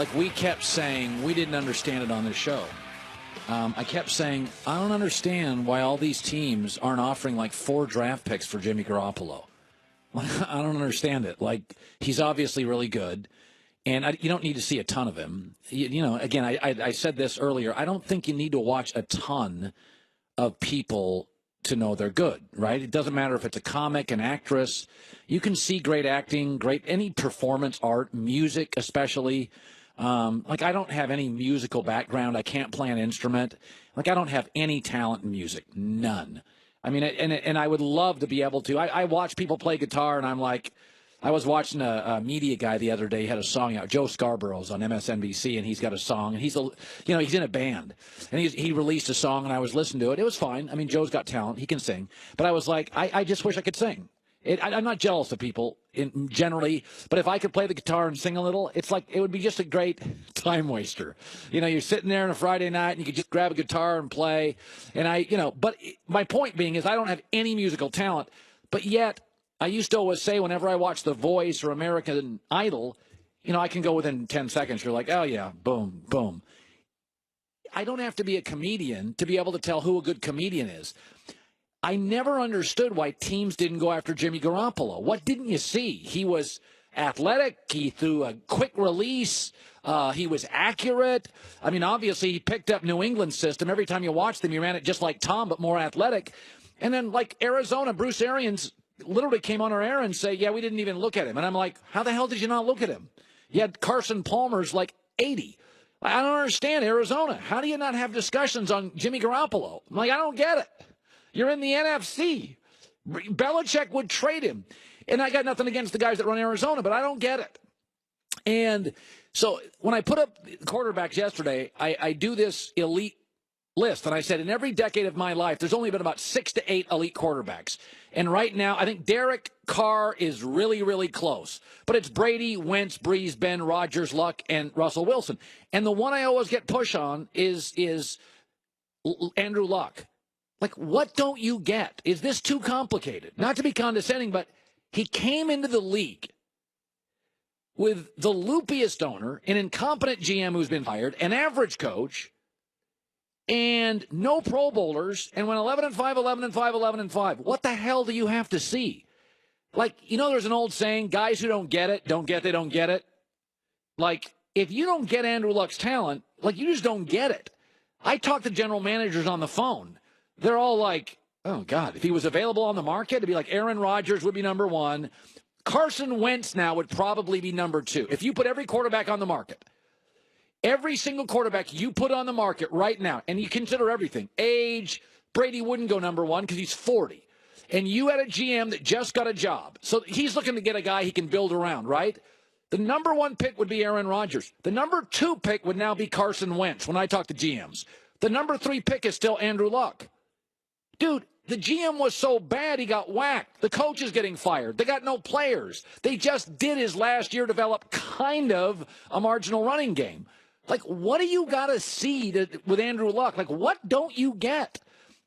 like we kept saying, we didn't understand it on this show. I kept saying, I don't understand why all these teams aren't offering like 4 draft picks for Jimmy Garoppolo. I don't understand it. Like, he's obviously really good, and you don't need to see a ton of him. Again, I said this earlier. I don't think you need to watch a ton of people to know they're good, right? It doesn't matter if it's a comic, an actress. You can see great acting, any performance art, music especially. I don't have any musical background. I can't play an instrument. I don't have any talent in music. None. I mean, and I would love to be able to. I watch people play guitar, and I'm like, I was watching a media guy the other day. He had a song out. Joe Scarborough's on MSNBC, and he's got a song, and he's in a band, and he released a song, and I was listening to it. It was fine. I mean, Joe's got talent; he can sing. But I was like, I just wish I could sing. I'm not jealous of people generally, but if I could play the guitar and sing a little, it's like it would be just a great time waster. You're sitting there on a Friday night and you could just grab a guitar and play. And but my point being is I don't have any musical talent, but yet I used to always say whenever I watch The Voice or American Idol, I can go within 10 seconds. You're like, oh yeah, boom, boom. I don't have to be a comedian to be able to tell who a good comedian is. I never understood why teams didn't go after Jimmy Garoppolo. What didn't you see? He was athletic. He threw a quick release. He was accurate. I mean, obviously, he picked up New England's system. Every time you watched him, he ran it just like Tom, but more athletic. And then, like Arizona, Bruce Arians literally came on our air and say, yeah, we didn't even look at him. And I'm like, how the hell did you not look at him? You had Carson Palmer's like 80. I don't understand, Arizona. How do you not have discussions on Jimmy Garoppolo? I'm like, I don't get it. You're in the NFC. Belichick would trade him. And I got nothing against the guys that run Arizona, but I don't get it. And so when I put up quarterbacks yesterday, I do this elite list. And I said, in every decade of my life, there's only been about 6 to 8 elite quarterbacks. And right now, I think Derek Carr is really, really close. But it's Brady, Wentz, Breeze, Ben, Rodgers, Luck, and Russell Wilson. And the one I always get push on is Andrew Luck. Like, what don't you get? Is this too complicated? Not to be condescending, but he came into the league with the loopiest owner, an incompetent GM who's been fired, an average coach, and no Pro Bowlers, and went 11-5, 11-5, 11-5. What the hell do you have to see? Like, there's an old saying, guys who don't get it, they don't get it. Like, if you don't get Andrew Luck's talent, like, you just don't get it. I talk to general managers on the phone. They're all like, oh, God, if he was available on the market, it'd be like Aaron Rodgers would be number 1. Carson Wentz now would probably be number 2. If you put every quarterback on the market, every single quarterback you put on the market right now, and you consider everything, age, Brady wouldn't go number 1 because he's 40. And you had a GM that just got a job. So he's looking to get a guy he can build around, right? The number 1 pick would be Aaron Rodgers. The number 2 pick would now be Carson Wentz when I talk to GMs. The number 3 pick is still Andrew Luck. Dude, the GM was so bad he got whacked. The coach is getting fired. They got no players. They just did his last year develop kind of a marginal running game. Like, what do you got to see with Andrew Luck? Like, what don't you get?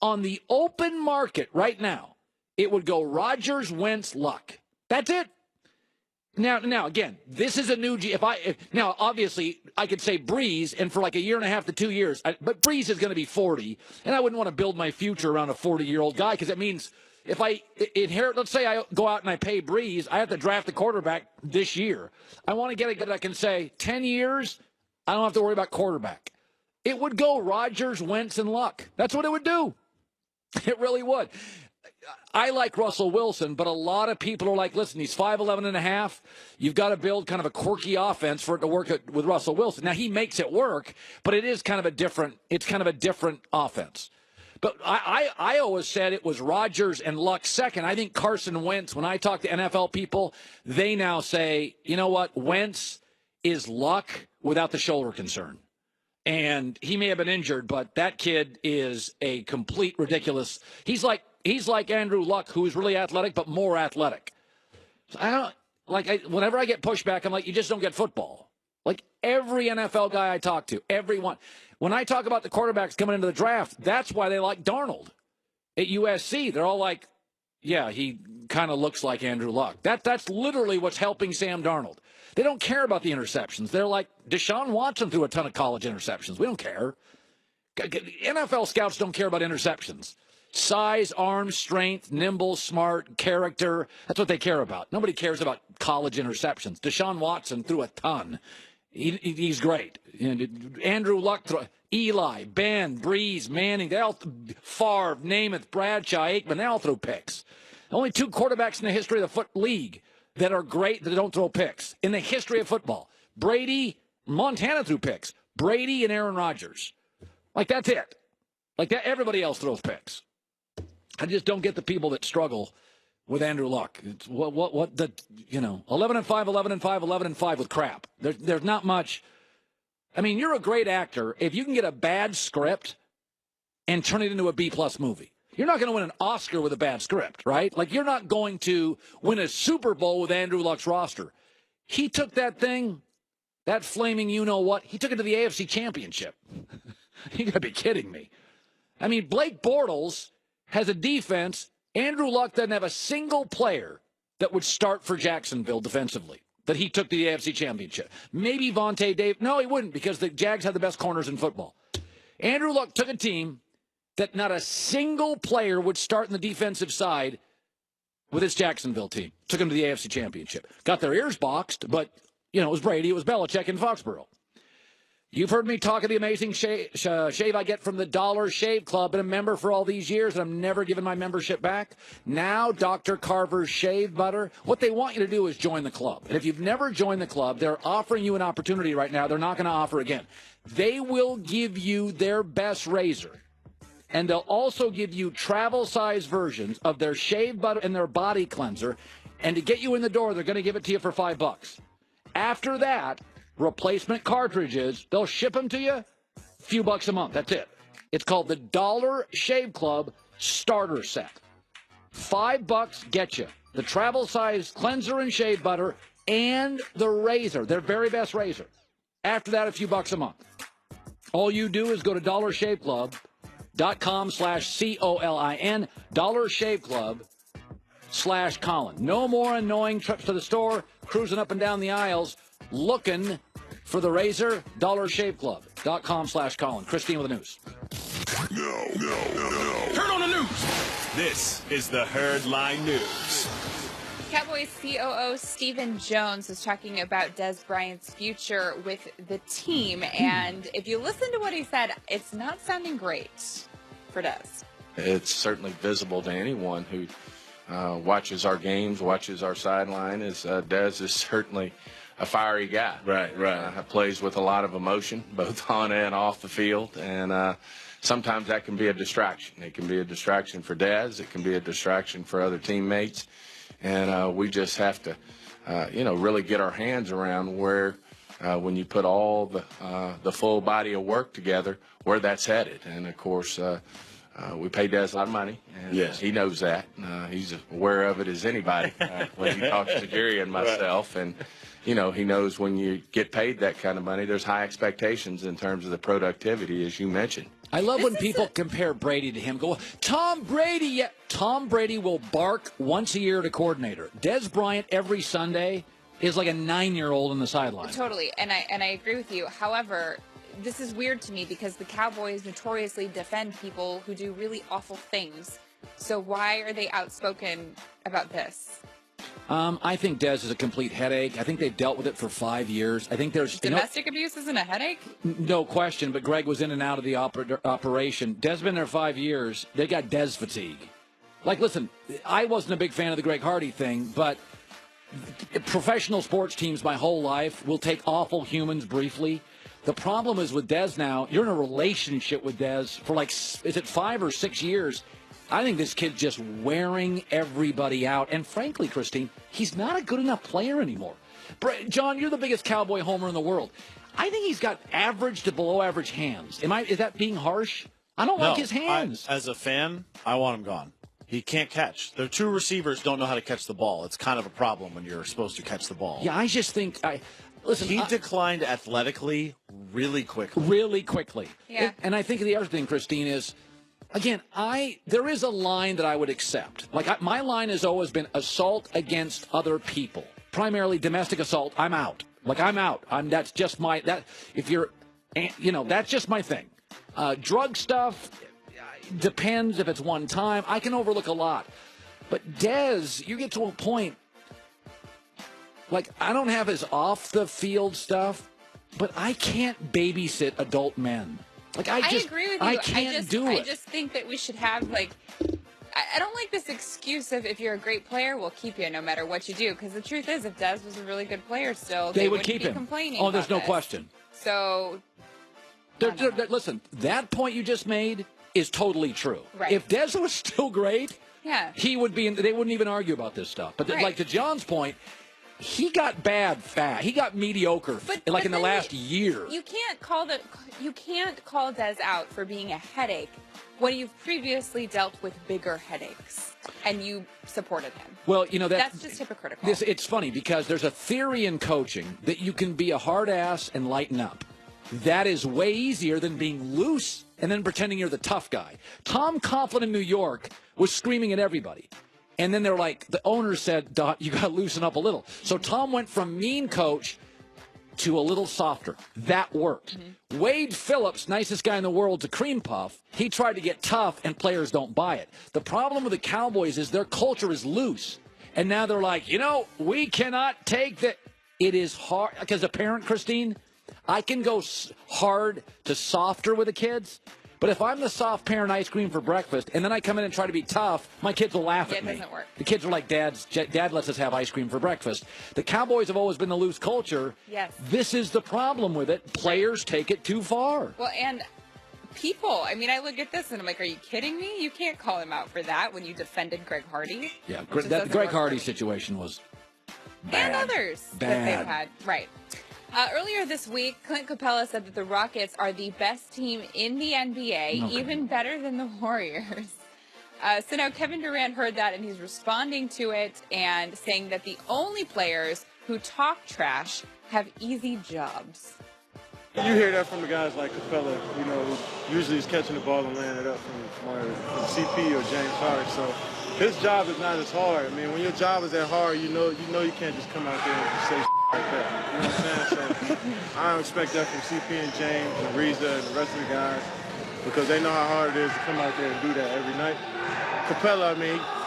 On the open market right now, it would go Rodgers, Wentz, Luck. That's it. Now, again, this is a new now, obviously, I could say Breeze, and for like a year and a half to 2 years, but Breeze is going to be 40, and I wouldn't want to build my future around a 40-year-old guy because it means if I inherit, let's say I go out and I pay Breeze, I have to draft a quarterback this year. I want to get a guy that I can say 10 years, I don't have to worry about quarterback. It would go Rodgers, Wentz, and Luck. That's what it would do. It really would. I like Russell Wilson, but a lot of people are like, listen, he's 5'11 and a half. You've got to build kind of a quirky offense for it to work with Russell Wilson. Now, he makes it work, but it is kind of a different offense. But I always said it was Rodgers and Luck second. I think Carson Wentz, when I talk to NFL people, they now say, you know what, Wentz is Luck without the shoulder concern. And he may have been injured, but that kid is a complete ridiculous. He's like Andrew Luck, who is really athletic, but more athletic. So whenever I get pushback, I'm like, you just don't get football. Like every NFL guy I talk to, everyone. When I talk about the quarterbacks coming into the draft, that's why they like Darnold at USC. They're all like, yeah, he kind of looks like Andrew Luck. That's literally what's helping Sam Darnold. They don't care about the interceptions. They're like, Deshaun Watson threw a ton of college interceptions. We don't care. NFL scouts don't care about interceptions. Size, arm strength, nimble, smart, character. That's what they care about. Nobody cares about college interceptions. Deshaun Watson threw a ton. He's great. Andrew Luck, Eli, Ben, Breeze, Manning, Favre, Namath, Bradshaw, Aikman, they all throw picks. Only 2 quarterbacks in the history of the foot league that are great that don't throw picks in the history of football. Brady, Montana threw picks. Brady and Aaron Rodgers. Like, that's it. Like, that, everybody else throws picks. I just don't get the people that struggle with Andrew Luck. It's 11-5, 11-5, 11-5 with crap. There's not much. I mean, you're a great actor if you can get a bad script and turn it into a B-plus movie. You're not going to win an Oscar with a bad script, right? Like, you're not going to win a Super Bowl with Andrew Luck's roster. He took that thing, that flaming you-know-what, he took it to the AFC Championship. You got to be kidding me. I mean, Blake Bortles has a defense. Andrew Luck doesn't have a single player that would start for Jacksonville defensively that he took to the AFC Championship. Maybe Vontae Davis. No, he wouldn't, because the Jags have the best corners in football. Andrew Luck took a team that not a single player would start in the defensive side with his Jacksonville team. Took them to the AFC Championship. Got their ears boxed, but, it was Brady, it was Belichick in Foxborough. You've heard me talk of the amazing shave I get from the Dollar Shave Club. Been a member for all these years, and I'm never given my membership back. Now, Dr. Carver's Shave Butter. What they want you to do is join the club. And if you've never joined the club, they're offering you an opportunity right now they're not going to offer again. They will give you their best razor, and they'll also give you travel-size versions of their shave butter and their body cleanser. And to get you in the door, they're going to give it to you for $5. After that, replacement cartridges, they'll ship them to you a few bucks a month. That's it. It's called the Dollar Shave Club Starter Set. $5 get you the travel size cleanser and shave butter and the razor, their very best razor. After that, a few bucks a month. All you do is go to dollarshaveclub.com/COLIN, dollarshaveclub/Colin. No more annoying trips to the store, cruising up and down the aisles, looking for the razor. dollarshaveclub.com/Colin. Christine with the news. No. Turn on the news. This is the Herd Line News. Cowboys COO Stephen Jones was talking about Dez Bryant's future with the team, and if you listen to what he said, it's not sounding great for Dez. It's certainly visible to anyone who watches our games, watches our sideline, is Dez is certainly a fiery guy. Right. Plays with a lot of emotion, both on and off the field, and sometimes that can be a distraction. It can be a distraction for Dez. It can be a distraction for other teammates, and we just have to, really get our hands around where, when you put all the full body of work together, where that's headed. And of course, we pay Dez a lot of money, and yes, he knows that. He's aware of it as anybody when he talks to Jerry and myself. Right. And he knows when you get paid that kind of money, there's high expectations in terms of the productivity, as you mentioned. I love when people compare Brady to him. Go, Tom Brady. Yeah, Tom Brady will bark once a year to coordinator. Dez Bryant every Sunday is like a 9-year-old on the sideline. Totally, and I agree with you. However, this is weird to me because the Cowboys notoriously defend people who do really awful things. So why are they outspoken about this? I think Dez is a complete headache. I think they've dealt with it for 5 years. I think there's domestic abuse isn't a headache. No question, but Greg was in and out of the operation. Dez been there 5 years. They got Dez fatigue. Like, listen, I wasn't a big fan of the Greg Hardy thing, but professional sports teams my whole life will take awful humans briefly. The problem is with Dez now, you're in a relationship with Dez for is it 5 or 6 years? I think this kid's just wearing everybody out. And frankly, Christine, he's not a good enough player anymore. John, you're the biggest Cowboy homer in the world. I think he's got average to below average hands. Is that being harsh? I don't like his hands. As a fan, I want him gone. He can't catch. Their two receivers don't know how to catch the ball. It's kind of a problem when you're supposed to catch the ball. Yeah, I just think listen, he declined athletically really quickly. Really quickly. Yeah. And I think the other thing, Christine, is Again, there is a line that I would accept. Like my line has always been assault against other people, primarily domestic assault. I'm out. Like I'm out. That's just my that's just my thing. Drug stuff depends if it's one time. I can overlook a lot, but Dez, you get to a point. Like I don't have his off the field stuff, but I can't babysit adult men. Like I agree with you. I can't do it. I just think that we should have like. I don't like this excuse of if you're a great player, we'll keep you no matter what you do. Because the truth is, if Dez was a really good player still, they would wouldn't keep be him. Complaining Oh, there's about no this. question. So, listen, that point you just made is totally true. Right. If Dez was still great, yeah, he would be. They wouldn't even argue about this stuff. But right. like to John's point, he got bad fast. He got mediocre. Like in the last year. You can't call Dez out for being a headache when you've previously dealt with bigger headaches and you supported him. Well, that's just hypocritical. It's funny because there's a theory in coaching that you can be a hard ass and lighten up. That is way easier than being loose and then pretending you're the tough guy. Tom Coughlin in New York was screaming at everybody. And then they're like, the owner said, you got to loosen up a little. So Tom went from mean coach to a little softer. That worked. Mm-hmm. Wade Phillips, nicest guy in the world, to cream puff. He tried to get tough, and players don't buy it. The problem with the Cowboys is their culture is loose. And now they're like, we cannot take that. It is hard. Because a parent, Christine, I can go hard to softer with the kids. But if I'm the soft parent ice cream for breakfast, and then I come in and try to be tough, my kids will laugh at me. It doesn't work. The kids are like, Dad lets us have ice cream for breakfast. The Cowboys have always been the loose culture. Yes. This is the problem with it. Players take it too far. Well, and people, I look at this and I'm like, are you kidding me? You can't call him out for that when you defended Greg Hardy. Yeah, that Greg Hardy situation was bad. And others that they've had. Right. Earlier this week, Clint Capella said that the Rockets are the best team in the NBA, even better than the Warriors. So now Kevin Durant heard that, and he's responding to it and saying that the only players who talk trash have easy jobs. You hear that from the guys like Capella, who usually is catching the ball and laying it up from CP or James Harden. So his job is not as hard. When your job is that hard, you know you can't just come out there and say like that. You know what I'm saying? So I don't expect that from CP and James and Reza and the rest of the guys because they know how hard it is to come out there and do that every night. Capella,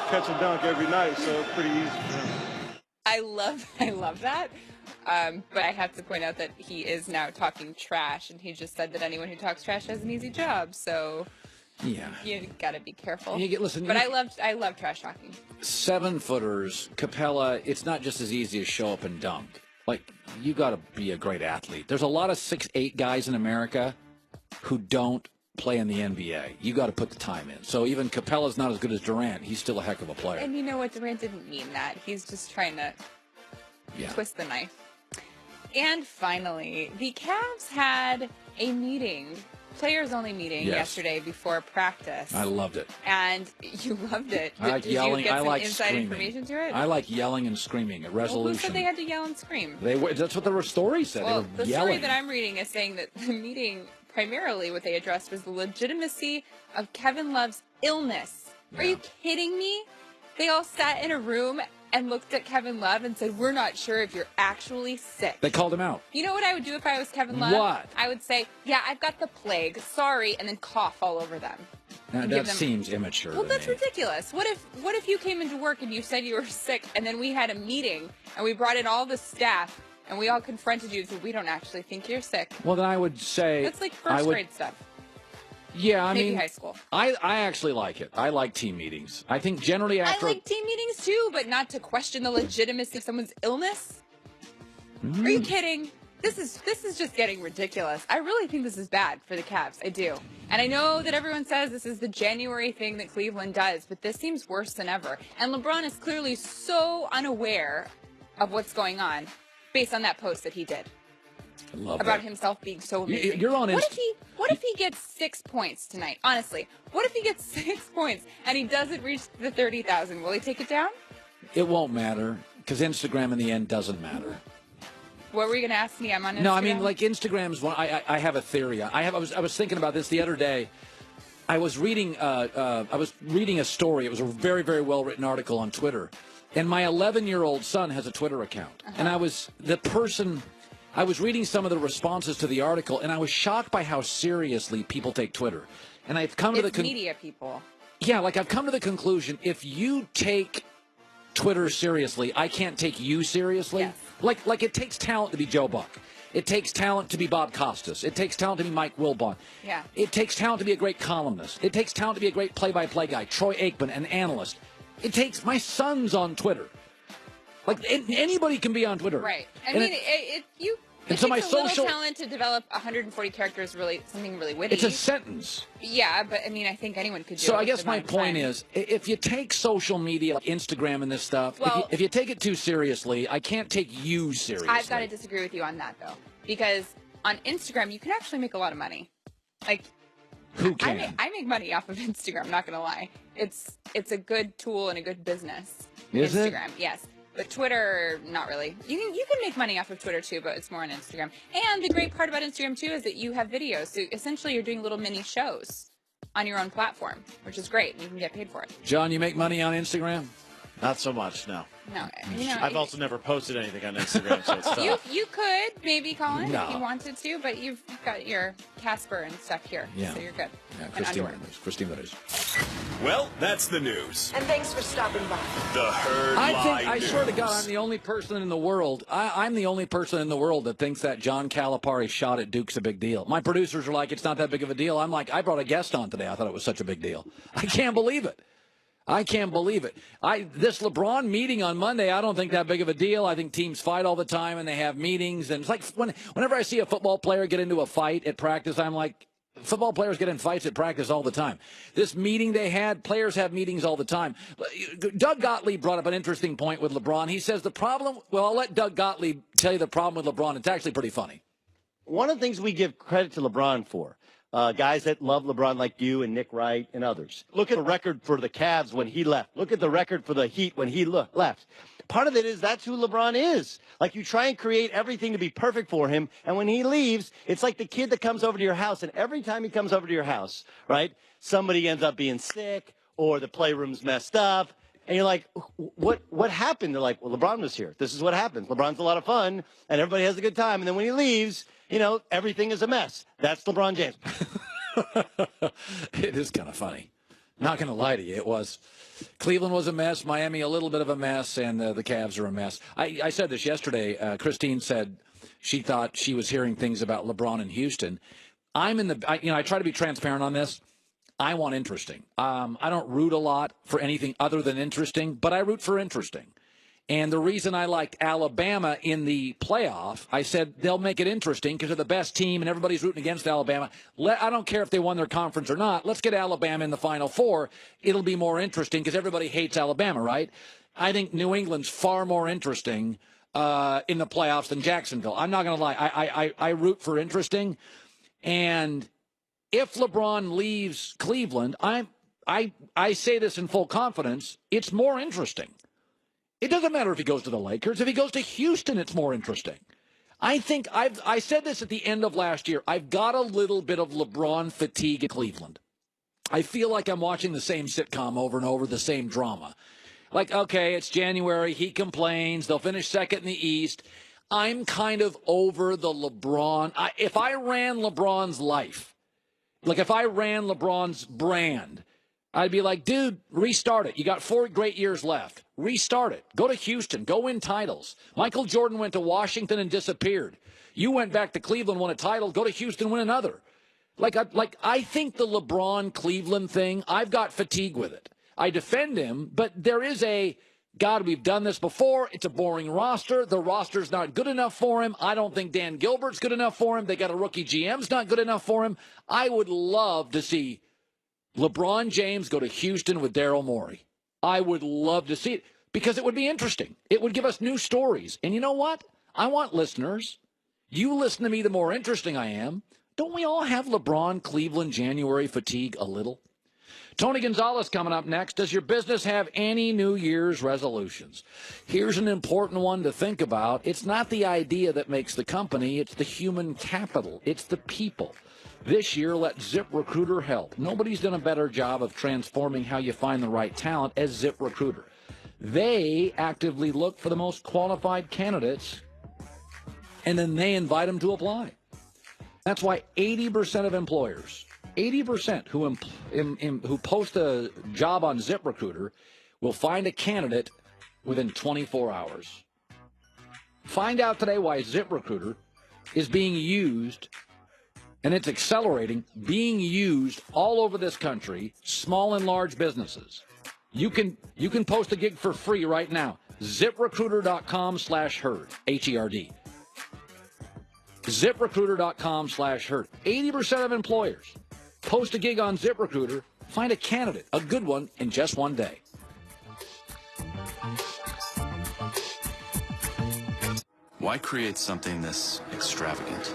catch a dunk every night, so it's pretty easy for him. I love that. But I have to point out that he is now talking trash, and he just said that anyone who talks trash has an easy job. So yeah, you got to be careful. But I love trash talking. 7-footers, Capella. It's not just as easy as show up and dunk. Like you got to be a great athlete. There's a lot of 6'8" guys in America who don't play in the NBA. You got to put the time in. So even Capella's not as good as Durant. He's still a heck of a player. And you know what? Durant didn't mean that. He's just trying to twist the knife. And finally, the Cavs had a meeting, players-only meeting yesterday before practice. I loved it. And you loved it. I like yelling. I like inside screaming. Information to it? I like yelling and screaming. A resolution. Well, who said they had to yell and scream? That's what the story said. Well, they were the yelling. story that I'm reading is saying that the meeting, primarily what they addressed was the legitimacy of Kevin Love's illness. Yeah. Are you kidding me? They all sat in a room and looked at Kevin Love and said, we're not sure if you're actually sick. They called him out. You know what I would do if I was Kevin Love? What? I would say, yeah, I've got the plague. Sorry, and then cough all over them. Now, that seems immature. Well, that's ridiculous. What if you came into work and you said you were sick, and then we had a meeting, and we brought in all the staff, and we all confronted you and said, we don't actually think you're sick. Well, then I would say... That's like first grade stuff. Yeah, Maybe high school. I actually like it. I like team meetings. I think generally after... I like team meetings too, but not to question the legitimacy of someone's illness. Are you kidding? This is just getting ridiculous. I really think this is bad for the Cavs. I do. And I know that everyone says this is the January thing that Cleveland does, but this seems worse than ever. And LeBron is clearly so unaware of what's going on based on that post that he did. I love about that. Himself being so amazing. You're on What if he gets 6 points tonight? Honestly, what if he gets 6 points and he doesn't reach the 30,000? Will he take it down? It won't matter because Instagram in the end doesn't matter. What were you going to ask me? I'm on Instagram. No, I mean like Instagram's one. I have a theory. I was thinking about this the other day. I was reading a story. It was a very, very well-written article on Twitter. And my 11-year-old son has a Twitter account. And I was reading some of the responses to the article, and I was shocked by how seriously people take Twitter. And I've come to the media people. Yeah, like I've come to the conclusion, if you take Twitter seriously, I can't take you seriously. Yes. Like it takes talent to be Joe Buck. It takes talent to be Bob Costas. It takes talent to be Mike Wilbon. Yeah. It takes talent to be a great columnist. It takes talent to be a great play-by-play guy, Troy Aikman, an analyst. It takes my son's on Twitter. Like anybody can be on Twitter. Right. I And mean, it it so takes my a social little talent to develop 140 characters, really something really witty. it's a sentence. Yeah, but I mean, I think anyone could do it. So I with guess the my amount of point time. is, if you take social media, like Instagram and this stuff, Well- if you take it too seriously, I can't take you seriously. I've got to disagree with you on that though, because on Instagram you can actually make a lot of money. Like, Who can? I make money off of Instagram. Not gonna lie, it's a good tool and a good business. Is it? Instagram, yes. But Twitter, not really. You can make money off of Twitter too, but it's more on Instagram. And the great part about Instagram too is that you have videos. So essentially, you're doing little mini shows on your own platform, which is great. And you can get paid for it. John, you make money on Instagram? Not so much, no. No, I've also never posted anything on Instagram, so it's tough. you could maybe, Colin, No. if you wanted to, but you've got your Casper and stuff here, Yeah. so you're good. Yeah, And Christine underwear. Witters. Christine Witters. Well, that's the news. And thanks for stopping by. The Herd I News. swear to God, I'm the only person in the world. I'm the only person in the world that thinks that John Calipari shot at Duke's a big deal. My producers are like, it's not that big of a deal. I'm like, I brought a guest on today. I thought it was such a big deal. I can't believe it. I can't believe it. This LeBron meeting on Monday, I don't think that big of a deal. I think teams fight all the time and they have meetings. And it's like whenever I see a football player get into a fight at practice, I'm like, football players get in fights at practice all the time. This meeting they had, players have meetings all the time. Doug Gottlieb brought up an interesting point with LeBron. He says the problem, well, I'll let Doug Gottlieb tell you the problem with LeBron. It's actually pretty funny. One of the things we give credit to LeBron for, guys that love LeBron like you and Nick Wright and others. Look at the record for the Cavs when he left. Look at the record for the Heat when he left. Part of it is that's who LeBron is. Like, you try and create everything to be perfect for him, and when he leaves, it's like the kid that comes over to your house, and every time he comes over to your house, right, somebody ends up being sick or the playroom's messed up. And you're like, what happened? They're like, well, LeBron was here. This is what happens. LeBron's a lot of fun, and everybody has a good time. And then when he leaves, everything is a mess. That's LeBron James. It is kind of funny. Not going to lie to you. It was. Cleveland was a mess. Miami a little bit of a mess, and the Cavs are a mess. I said this yesterday. Christine said she thought she was hearing things about LeBron in Houston. I try to be transparent on this. I want interesting. I don't root a lot for anything other than interesting, but I root for interesting. And the reason I liked Alabama in the playoff, I said they'll make it interesting because they're the best team and everybody's rooting against Alabama. I don't care if they won their conference or not. Let's get Alabama in the Final Four. It'll be more interesting because everybody hates Alabama, right? I think New England's far more interesting in the playoffs than Jacksonville. I'm not going to lie. I root for interesting. And if LeBron leaves Cleveland, I say this in full confidence, it's more interesting. It doesn't matter if he goes to the Lakers. If he goes to Houston, it's more interesting. I think I said this at the end of last year. I've got a little bit of LeBron fatigue in Cleveland. I feel like I'm watching the same sitcom over and over, the same drama. Like, okay, it's January. He complains. They'll finish second in the East. I'm kind of over the LeBron. If I ran LeBron's life, like if I ran LeBron's brand, I'd be like, dude, restart it. You got 4 great years left. Restart it. Go to Houston. Go win titles. Michael Jordan went to Washington and disappeared. You went back to Cleveland, won a title. Go to Houston, win another. I think the LeBron Cleveland thing, I've got fatigue with it. I defend him, but there is God, we've done this before. It's a boring roster. The roster's not good enough for him. I don't think Dan Gilbert's good enough for him. They got a rookie GM's not good enough for him. I would love to see LeBron James go to Houston with Daryl Morey. I would love to see it because it would be interesting. It would give us new stories. And you know what? I want listeners. You listen to me, the more interesting I am. Don't we all have LeBron Cleveland January fatigue a little? Tony Gonzalez coming up next. Does your business have any New Year's resolutions? Here's an important one to think about. It's not the idea that makes the company. It's the human capital. It's the people. This year, let ZipRecruiter help. Nobody's done a better job of transforming how you find the right talent as ZipRecruiter. They actively look for the most qualified candidates, and then they invite them to apply. That's why 80% of employers, 80% who post a job on ZipRecruiter will find a candidate within 24 hours. Find out today why ZipRecruiter is being used, and it's accelerating, being used all over this country, small and large businesses. You can post a gig for free right now. ZipRecruiter.com/herd, H-E-R-D. ZipRecruiter.com/herd. 80% of employers post a gig on ZipRecruiter, find a candidate, a good one, in just one day. Why create something this extravagant?